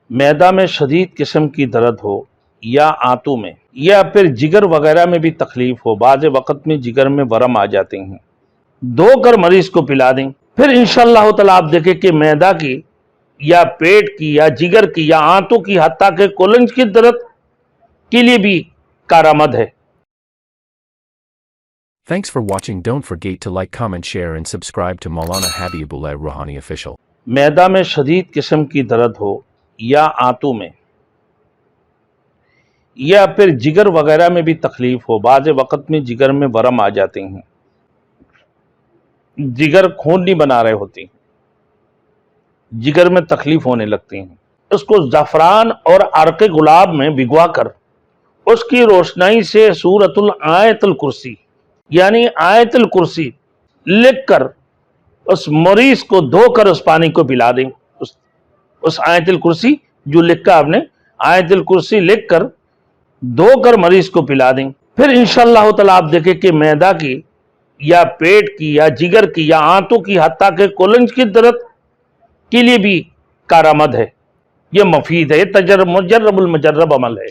मैदा में शदीद किस्म की दर्द हो या आंतों में या फिर जिगर वगैरह में भी तकलीफ हो, बाज़ वक़्त में जिगर में वरम आ जाते हैं, धोकर मरीज को पिला दें। फिर इंशाअल्लाह ताला आप देखें कि मैदा की या पेट की या जिगर की या आंतों की हत्ता के कोलंज की दर्द के लिए भी कारामद है। Thanks for watching. Don't forget to like, comment, share and subscribe to Maulana Habibullah Rohani official. मैदा में शदीद किस्म की दर्द हो या आंतों में या फिर जिगर वगैरह में भी तकलीफ हो, बाज़ वक़्त में जिगर में वरम आ जाते हैं, जिगर खून नहीं बना रहे होती, जिगर में तकलीफ होने लगती हैं, उसको ज़फ़रान और अर्क़ गुलाब में भिगवा कर उसकी रोशनाई से सूरतुल आयतुल कुर्सी यानी आयतुल कुर्सी लिख कर उस मरीज को धोकर उस पानी को पिला दें। उस आयतुल कुर्सी जो लिखा आपने, आयतुल कुर्सी लिख कर धोकर मरीज को पिला दें। फिर इंशाअल्लाह ताला आप देखें कि मैदा की या पेट की या जिगर की या आंतों की हत्ता के कोलंज की दर्द के लिए भी कारामद है। ये मफीद है, मुजर्रबुल मुजर्रब अमल है।